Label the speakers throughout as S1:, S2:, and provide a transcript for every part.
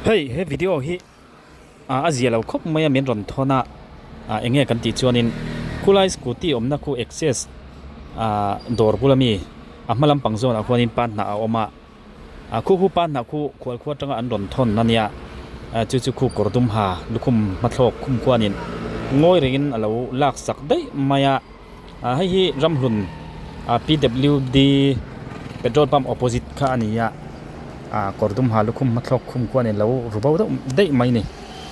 S1: Hey, video hi azia lo khop maya men ron thona enge kan ti chuanin kulai scooty omna ku access dor bulami ahmalam pangzon a khwanin pan na oma khu pan na khu khwal khwa tanga an ron thon nania chu khu kordum ha lukhum mathlok khum khwanin ngoi ringin alo lak sak dai maya hi ramhlun PWD petrol pump opposite kha ania kordum ha lukhum mathlok khum khwanin lo rubau dai mai ni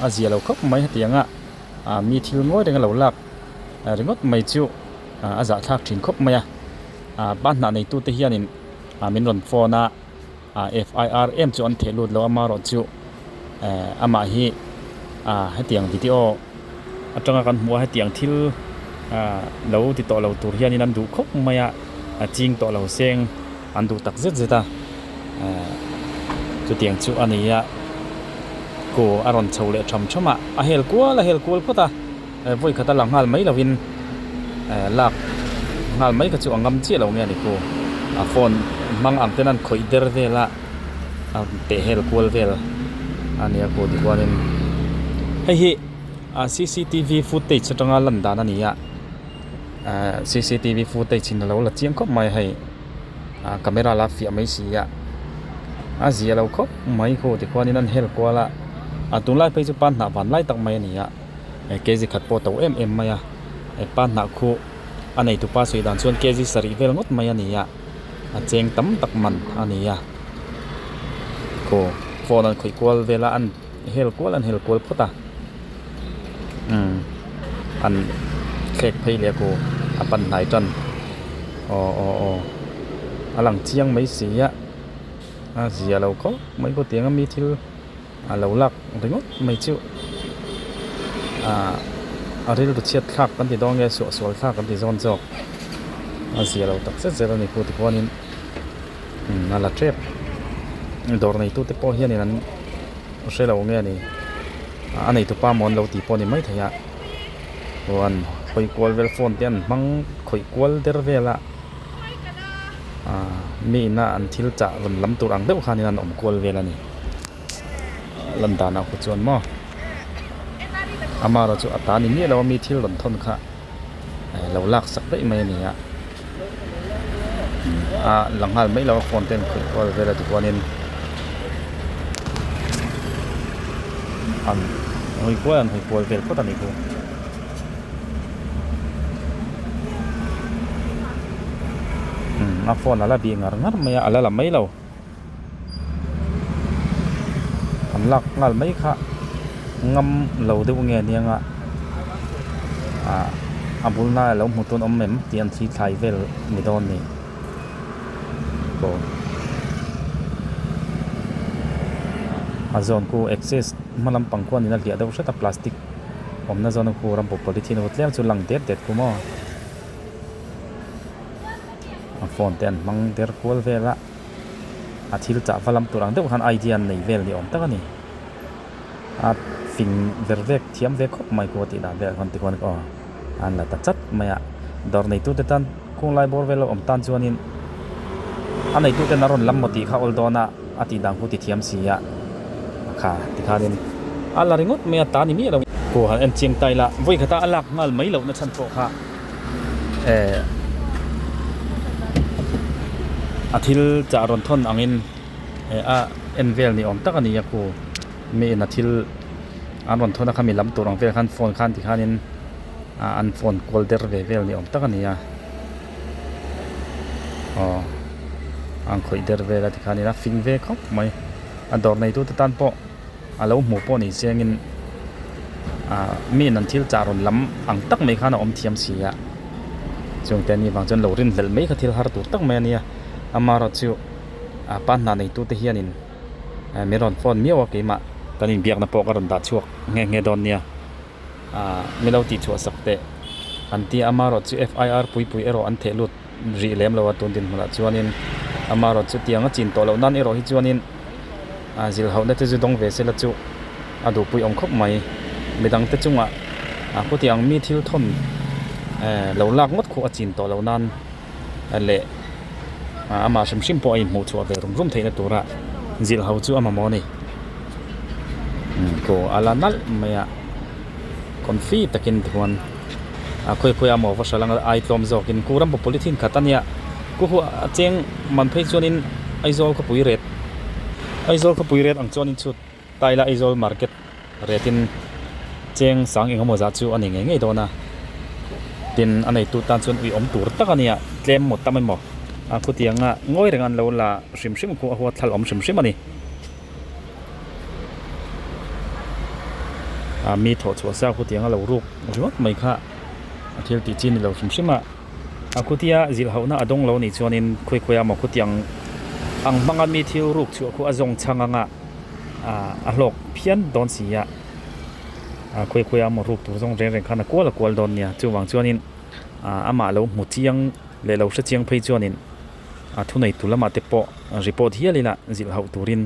S1: azia lo khop mai hatianga mi thil ngoi renga lo lak ringot mai chu aza thak thin khop maya ban na nei tu te hianin min ron phone FIRM chu an thelut lo ama ro chu ama hi hatiang video atanga kan hmu hatiang thil lo ti to lo tur hianin an du khop maya ching to lo seng an du tak zet zeta chu tiang chu ania ko aron chole chama a hel kwal phota voi khata langal mai lovin lak ngal mai ka chu angam chi lo nge ni ko phone mang ang tenan khoi der vela te hel kwal vel ania ko di kwanin hi CCTV footage atanga landa na nia CCTV footage chin lo la chiang khop mai hai camera la fi mai sia azia lo khop mai ko ti kwanin an hel kwala atunglai pe chu pan na van lai tak mai ania kezi khat po to em maya pan na khu anei tu pa sui dan chuan kezi sari vel ngot mai ania cheng tam tak man ania ko phone an khoi kwal vela an hel kwal phota an khek phei le ko apan nai tan alang chiang mai sia azia lo ko mai ko tiang mi thil lo lak ringot mai chu aril tu chiat khak kan ti dong nge so khak kan ti zon jok azia lo tak se zero ni ko ti ponin ala trap dor nei tu te po hian an se lo nge ni anei tu pa mon lo ti poni mai thaya wan khoi kwal vel phone tian mang khoi kwal der vela mi na an thil cha ron lam tur ang deuh khanin an om kwal vela ni landa na khu chuan mo amara chu atani ni lo mi thil ron thon kha lo lak sak dai mai ni langhal mai lo content khu kwal vela tu kwanin an hoi kwal vel ko tani ko phone ala bi ngar maya ala la mai lo an lak ngal mai kha ngam lo de nge nianga abulna lo mutun mem tian thi thai vel ni don ni ko azon ko access malam pangkwan ni na lia do seta plastic omna zon ko ram po polythene hotlem chu lang det ko mo phone ten mang der kwal vela athil cha valam turang deuh han idea nei vel ni om takani fin vervek thiam ve khop mai ko ti da ve kon ti kon ko an la ta chat maya dor nei tu te tan kung lai bor velo om tan chuanin anei tu te naron lam moti kha oldona ati dang hu ti thiam sia kha ti kha den ala ringot me ta ni mi lo ko han en ching tai la voi khata alak ngal mai lo na chan po kha athil cha ron thon angin envel ni om takani yaku me na thil aron thona khami lam turang vel khan phone khan ti khanin an phone call der vel ni om takani ya ang khoi der vel ti khanina fing ve khop mai ador nei tu tan po alo mu po ni sengin me nan thil cha ron lam ang tak mai khana om thiam sia chung te ni wang chen lo rin hlel mai kha thil har tur tak mai ania amaro chu pan na nei tu te hianin meron phone miawa ke ma tanin biak na po karon da chuak nge don nia milo ti chu sakte anti amaro chu FIR pui ero an thelut ri lem lo atun din mala chuanin amaro chu tianga chin to lo nan ero hi chuanin zil hauna te ju dong ve se la chu adu pui om khop mai midang te chunga ko tiang mi thil thon lo lak ngot khu a chin to lo nan le ama shim po ai mu chu ave rum theina tura zil hau chu ama mo ni ko alanal maya konfi takin thuan khoi khoi amo vasalang ai tlom zokin kuram polythene khatania ku hu cheng man phei chonin aizol ko puiret ang chonin chu taila aizol market retin cheng sang engamo za chu ani nge dona tin anei tu tan chun ui om tur takania tlem mo tamai mo khutianga ngoi rengan lo la shim ku huwa thal om shim aniมีโถชัวซาคุเตียงเรารูกรถไม่ค่ะเที่ยวตีจีนเราชิมคุเตียจิลเขาหน้าดงเรานี่ชวนินคุยมาคุเตียงอังบางอันมีเที่ยวรูกชัวคุอจงช่างงะหลอกเพี้ยนโดนเสียคุยมารูกตัวจงเร่งขนาดกลัวโดนเนี่ยจู่วางชวนินมาเราหมดเจียงเลยเราเสียงไปชวนินทุนในตุลมาเตปอรีพอร์ตเฮียเลยละจิลเขาตูริน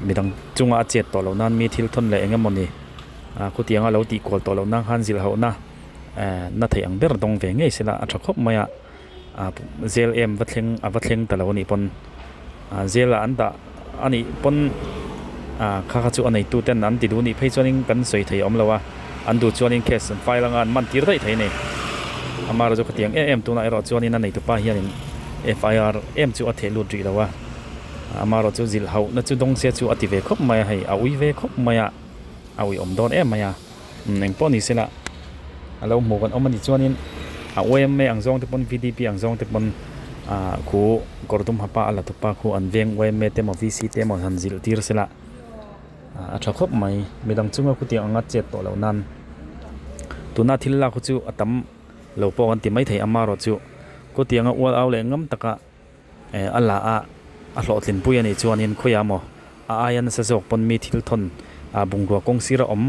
S1: มีดังจุงอาเจ็ดต่อเหล่านั้นมีทิลทนเลยเองมันนี่คุตียงเราตีกอลต่อเหล่านั้นฮันซิลเขานะน่าเถียงเบอร์ดงเวงไงสิละอัชคบมาเซลเอ็มวัดเล็งแต่เรานี่ปนเซลอันตะอันนี้ปนข้าจูอันนี้ตู้เต้นนั้นติดูนี่เพย์จวนิงกันสวยถี่อมเราว่าอันดูจวนิงเคสไฟละงานมันตีได้ถี่นี่มาเราจะคุตียงเอ็มตัวนั้นเราจวนิงนั่นในตัวป้าเฮียนี่ FIR เอ็มจูอัดเทลูดรีแล้วว่ามาเราจะจิลเขานั่นจะต้องเสียจูอติเวคบมาให้เอาวิเวคบมาเอาวิอมโดนมาเองป้อนนี่สิละเราหมู่กันมันจวนนี้เอาเอ็มอังซองที่ปน VDP อังซองที่ปนคู่กรดุมฮับปะอะไรตุปะคู่อันเวียงเอ็มเต็มVCเต็มหันจิลตีร์สิละชอบคบไม่ดังจุงคู่ที่อังกัดเจ็ดตัวเหล่านั้นตัวน่าทิลละคู่จูตั้มเราปกันที่ไม่ถ่ายมาเราจูคู่ที่อังวัวเอาเลยงั้มตะกะอัลลาหลอดลินปุยนี่จวนินคุยามอายันสะจกปนมีทิลทนบุงรัวกงซีระอม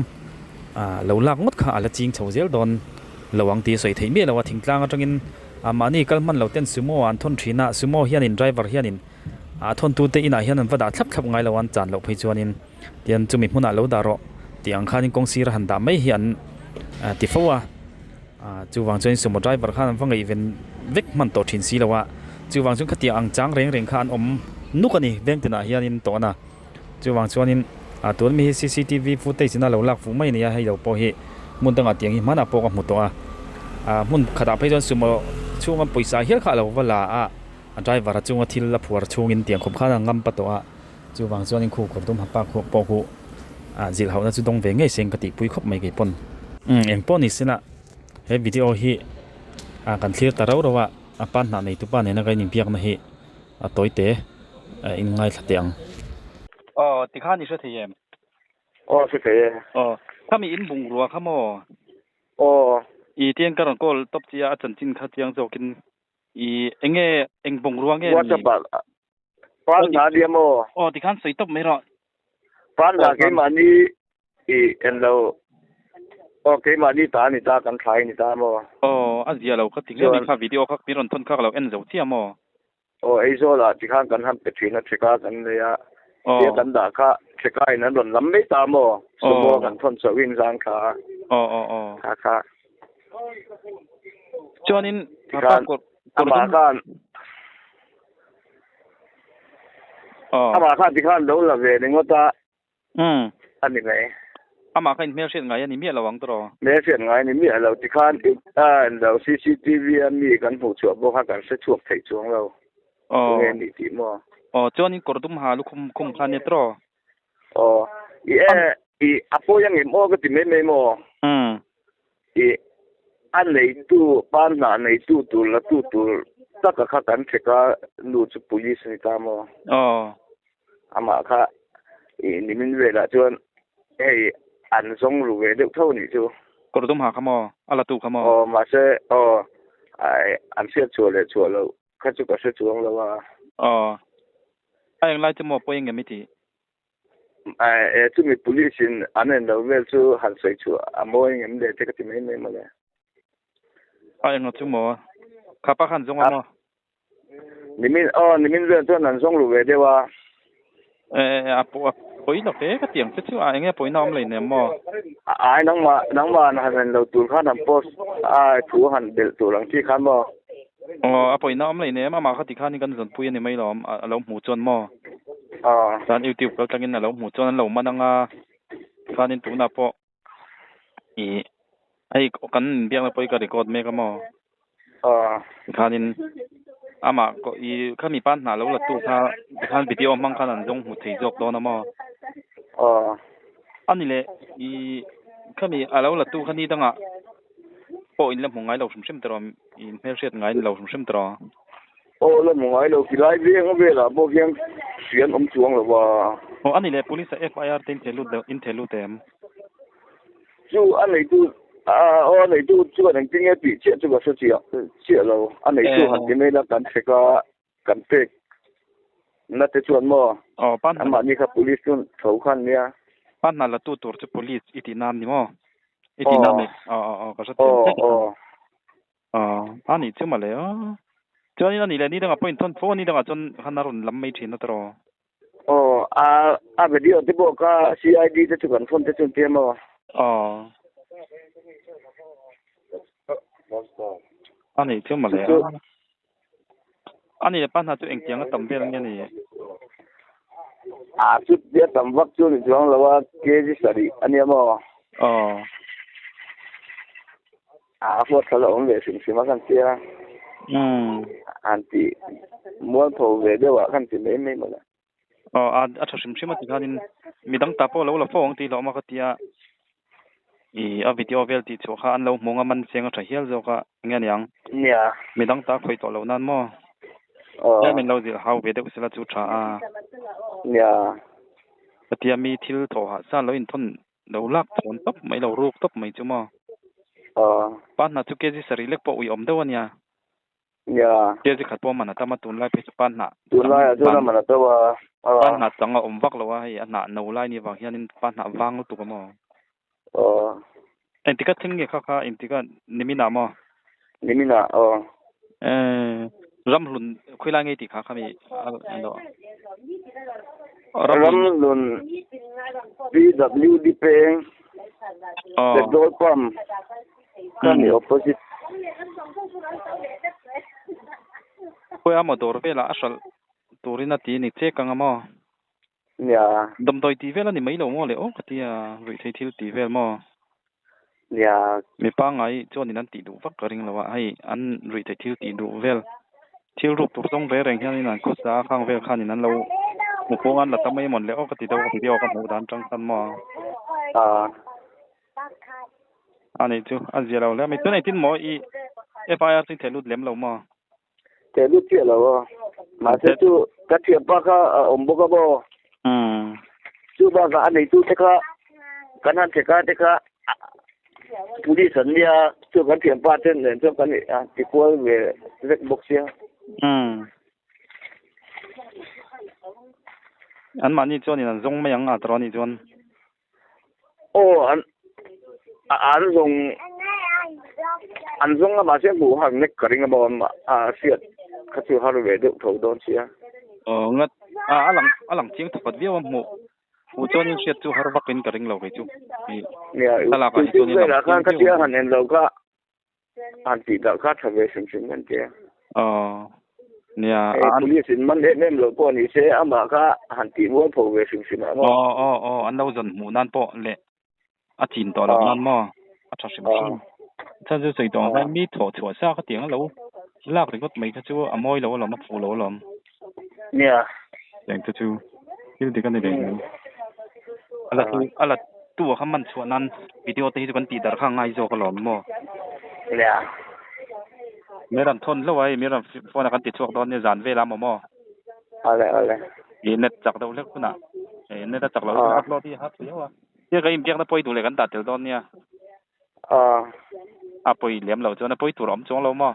S1: เหลาลักงดขาละจิงเฉาเจลดอนระวังตีสวยถี่เมียเราว่าทิ้งกลางจังอินมานี่กัลมันเราเต้นซูโม่อันทนทีน่าซูโม่เฮียนินไดรเวอร์เฮียนินทนตูเตอิน่าเฮียนินวัดทับไงเราวันจันเราไปจวนินเดียนจุมิมุน่าเราดาร์ตีอังคานินกงซีระหันดาไม่เฮียนติฟัวจูวังจวนซูโม่ไดรเวอร์ข้าฟังอีเวนเวกมันโตทินซีเราว่าจู่วางจุนขตีอังจังเร่งขานนุกันนี่เด้งตินะเฮียนินตัวน่ะจู่วางจวนนินตัวมี CCTV ฟุตเทจน่ะเราลักฟูไม่เนี่ยให้เราพอเหมุนตั้งอัดอย่างนี้มันอ่ะพอกับหมดตัวมุนขดาไปจนสมช่วงปุยสายเฮียข้าเราเวลาใจว่าช่วงที่ละผัวช่วงอินเตียงคมข้างำปะตัวจู่วางจวนนินคู่กับตุ้มหับปากคู่ปอคู่จิลเขาน่ะจุดตรงเวงไงเสียงกติปุยคบไม่กี่ปนเองปนนี่สินะเฮ้วิดีโอฮีกันเคลียร์แต่เราว่าปานหน้าในตุปานเนี่ยนักนิมเปียกนะเฮตัวเตะอินไงสัตย์ยังติข้านี่เชื่อเทียม
S2: เชื่อเทีย
S1: ถ้ามีอินบุงรัวข้ามอีเตียงกระรังก็ตบเจียจันจินข้าเจียงโจกินอีเอ็งบุงรัวเงี้ย
S2: ว่าจะปานหน้าเดียม
S1: ติข้าใส่ตบไม่รอ
S2: ปานหน้าเกี่ยมันนี่อีเอ็นเราเกี่ยมันนี่ตานี่ตากันขายนี่ตา
S1: อาเจียเราก็ติดเรื่องนี้ค่ะวิดีโอเขามีรอนทนข้าเราเอ็นเจ้าเทียม
S2: ไอ้โซล่ะที่ข้างกันทำเป็นทีนักเช็คกันเลยเดี๋ยวกันด่าข้าเช็คไอ้นั้นหล่นล้ำไม่ตามสมมติกันทนสวิงสางขาค่ะ
S1: จวนิน
S2: มากันมาข้าที่ข้างดูละเวนึงว่าตาอันนี้ไง
S1: มาข้าเมียเสียงไงอันนี้เมียระวังตัว
S2: เมียเสียงไงนี่เมียเราที่ข้างเรา CCTV มีกันผู้ช่วยบอกกันเสียช่วงไถ่ช่วงเราเงี้ยนี่ที่
S1: จวนินกดตุ้มหาลูกคุมคันเนี่ยตัว
S2: อาโปยังเห็นก็ติไม่อันไหนตู้บ้านหน้าไหนตู้ละตู้ตักข้ากันเช็ครู้จุดปุยสิตามมาค่ะนี่มันเวลาจวนอันส่งรู้เด็กเท่านี้จู
S1: กดตุ้มหาขโมอะไรตู้ขโม
S2: มาเช่อันเสียชัวเลยแล้วข้าจุกเสียชัวแล้วว่า
S1: ยังไล่จะหมดไปยังไงไม่ที
S2: จุดมี police อันนั้นเราเวลจูหันใส่ชัวมวยยังไม่ได้ที่ก็ที่ไม่มาเลย
S1: ยังจุดหมดข้าพักหันส่งมา
S2: นี่มันเรื่องตัวนั้นส่งรู้เดี๋ยวว่า
S1: ปอยนักเตะก็เตียงเชื่อยังไงปอยน้ำเลยเนี่ยม
S2: น้องมาหันเราตัวข้าทำโพสถูหันเดือดตัวหลังที่ข้าม
S1: ปอยน้ำเลยเนี่ยมาเขาติดข้านี่กันส่วนปุยนี่ไม่หรอเราหมูจน san YouTube ko tangin na lo mu chon lo mananga kanin tu na po I ai kan biang na poi ka record me ka mo kanin ama ko I kami pan na lo la tu kha kan video mang kan jong hu thei jok do na mo ani le I kami alo la tu khani danga po in la mungai lo sum sim trom in mer set ngai lo sum sim tro
S2: la mungai lo ki lai ve nga ve la bo kyang sian chuang lo wa
S1: ani le police FIR tin thelu tem
S2: chu an nei tu nei tu chu an ting e pi che chu ga se che lo an nei tu han ti me la kan se ka kan te na te chuan mo
S1: pan
S2: ama ni kha police kun thau khan nia
S1: pan na la tu tur chu police iti nam ni mo iti nam ni ka sa ani chu ma le choni na ni le ni da point ton phone ni da chon hanaron lam mai thin na tro
S2: video te bo ka CID te chu kan phone te chun te mo
S1: ani chu ma le ani le pan na chu eng tiang tam vel nge ni
S2: chu dia tam vak chu ni jong lawa ke ji sari ani mo fo thala on le sim sim kan tia anti mo tho ve de wa kan ti me me mo la
S1: a sim sim ti khanin midang ta po lo la phong ti lo ma ka tia I a video vel ti chu kha an lo monga man senga tha hial zo ka nge nyang
S2: nia
S1: midang ta khoi to lo nan mo ya min lo zil how ve de usela chu tha
S2: nia
S1: patia mi thil tho ha sa lo in thon lo lak thon top mai lo ruk top mai chu mo pan na chu ke ji sari lek po ui om do nia ke ji khat po man ta ma tun lai pe pan na
S2: tun lai chu na man ta wa
S1: pan na changa om vak lo wa hi na no lai ni wa hianin pan na wang tu ko mo entika thinge kha entika nimina mo
S2: nimina
S1: ramlun khoila ngai ti kha khami ando
S2: ramlun BWD peng petrol pump kan opposite
S1: ko motor vela asal turina ti ni che kanga mo dam doi ti vela ni mai lo mo le katia ri thei thil ti vel mo mi pa ngai chon nan ti du vak ring lawa hai an ri thei thil ti du vel thil rup tur tong ve reng hian nan ko sa khang vel khan nan lo mu ko an la tamai mon le kati do video ka mu dan tang tan mo ani chu azia lo le mi tu nei tin mo I FIR tin thelu lem lo mo
S2: thelu che lo ma se tu ka thia pa ka ombo ka bo chu ba ga nei tu te ka kanan te ka police an nia chu kan thia pa ten nen chu kan ti ko ve rek box ya
S1: an mani chon ni zong mai ang atro ni chon
S2: an zong ma se bu hang nek karing ma siat khachu har ve de tho don sia
S1: ngat alang ching thapat viaw mu chon ni siat chu har bakin karing lo ke chu
S2: tala ka chu ni la kan ka tia han en lo ka an ti da ka tha ve sim sim kan tia nia police in man nem lo po ni se ama ka han ti mo pho ve sim sim ma
S1: an lo zon mu nan po le a chin to lo nan mo a tha sim sim cha ju sei tong hai mi tho tho sa ka tiang lo lak ri got mai ka chu a moi lo ma fu lo lom
S2: nia
S1: yang chu hil de kan de ala tu kha man chu nan video te hi kan ti dar kha ngai zo ka lom mo
S2: nia
S1: meram thon lo ai meram phone kan ti chuak don ne zan ve lam mo
S2: ale
S1: net chak do lek kuna net chak lo upload hi hat yo ye ga im piak na poi du le kan ta tel don nia poi lem lo cho na poi tu rom chong lo mo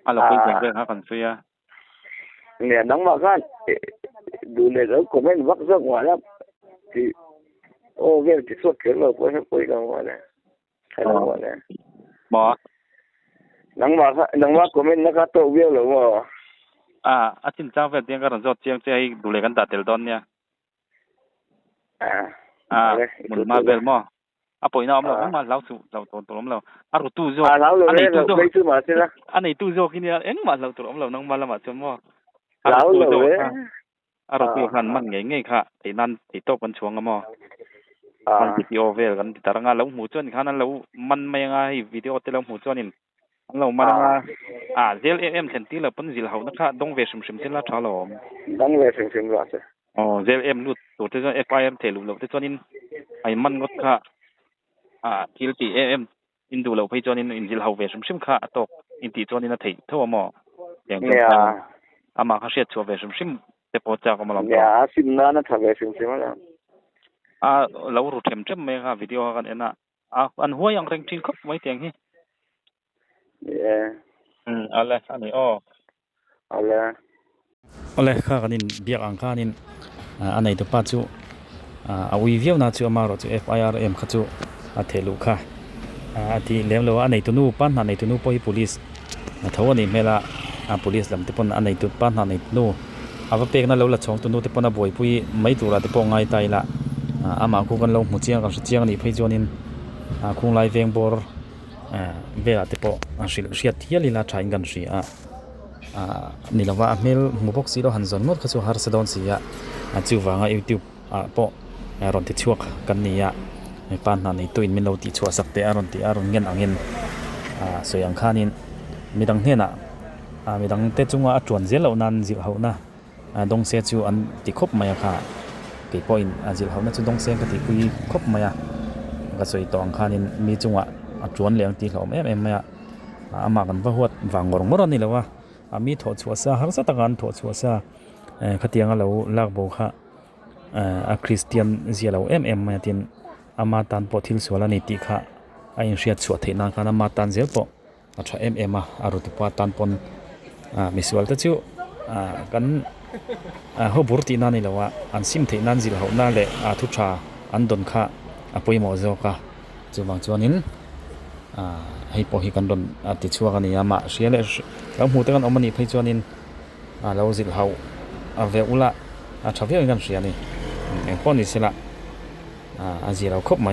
S1: ala poi jeng ha kan sia
S2: nè nắng mà gan đủ này đó của mình vắt ra ngoài lắm thì về thì suốt cái lời quay ra ngoài này hay là ngoài này
S1: mà
S2: nắng mà của mình nó có tổ viên rồi
S1: mà chính trang về tiếng cái rồi tiếng chơi đủ lấy cái đặt tiền don nha mình mà về mà poi na omlo ma lau su lau to omlo aru tu zo
S2: anh
S1: tu zo kini eng ma lau to omlo nang mala ma chon mo
S2: lau lo
S1: อารมณ์อยู่นั้นมันไงค่ะไอ้นั่นไอ้ตบกันช่วงอะมอมันวิดีโอเวลกันตารางแล้วหูจวนคันนั้นแล้วมันไม่ง่ายวิดีโอแต่แล้วหูจวนินเรามันZLM เซนติแล้วปนจิลเฮานะคะดงเวชิมๆสิละทาลอม
S2: ดงเวชิมๆละ
S1: ZLM ลุดตัวที่ FIM เทลุแล้วที่จวนินไอ้มันงดค่ะกิลตี AM อินดูแล้วไปจวนินอินจิลเฮาเวชิมๆค่ะตกอินติจวนินนะเททั่วมออย่างเงี้ยมาเขาเสียชัวเวชิมแต่พอจากมาแล้ว
S2: เนี่ยสิมนานะทะเวชิมๆแล้ว
S1: เรารู้เต็มๆมั้ยครับวิดีโอกันน่ะอันหัวยังเร่งจริงครับไว้เตียงฮีเอาเลยอันนี้
S2: เอาเลย
S1: ค่ะกันนี่เบียกอังคานินอันไหนตัวป้าจูเอาวิวน่าจูมาโรจู FIRM ค่ะจูเทลุค่ะที่เลี้ยงเราอันไหนตัวนู้ปั้นอันไหนตัวนู้ปอย police ทว่านี่เมล่าpolice ลำที่ปนอันไหนตัวปั้นอันไหนนู้ว่าเป็กนั่นเราละช่องตัวนู้ที่ปนบ่อยปุยไม่ตัวละที่ปองง่ายตายละมาคู่กันเราหมู่เจียงกับเจียงนี่ไปจวนินคงไล่เวียงบอร์เวลาที่ปอสิลเสียที่ลีลาใช้กันสินี่ละว่าเมลหมู่พกสิเราหันส่วนหมดเขาจะหาสะดอนสิจิววางYouTube ปอรอนที่ชัวกันนี่ปานนั้นนี่ตัวอินมินเราที่ชัวสักแต่รอนเงินเงินสวยอังคานินมีดังเห็นมีดังเตจุงว่าจวนเจลเรานั้นจิเฮานะดงเสียจูอันที่ครบมาค่ะกี่ปอยจิเฮานะจูดงเสียก็ที่คุยครบมาก็สวยตองคานินมีจุงว่าจวนเลี้ยงที่เขามามากันว่าหัววางงงมรนี่แล้วว่ามีถอดชัวซะหาสัตการถอดชัวซะขัดยังเราลากโบค่ะคริสเตียนเสียเรามาตินมาตันปอทิลสวลานิติค่ะไอ้เสียชัวเทนังกันมาตันเสียปอชามาอารุติปตันปนมิสวลตะจิวกันเขาบุรตินั่นนี่แล้วว่าอันซิมเทนันจิเขานั่นแหละทุชาอันดนค่ะปุยหมอเจ้าค่ะจูบางจวนินให้พอให้กันดนติดชัวกันนี่มาเสียเลยแล้วหูแต่กันเอามันนี่ให้จวนินเราจิเขาเวอุละชาวเวียกันเสียนี่ป้อนนี่สิละอาจีเราครบไหม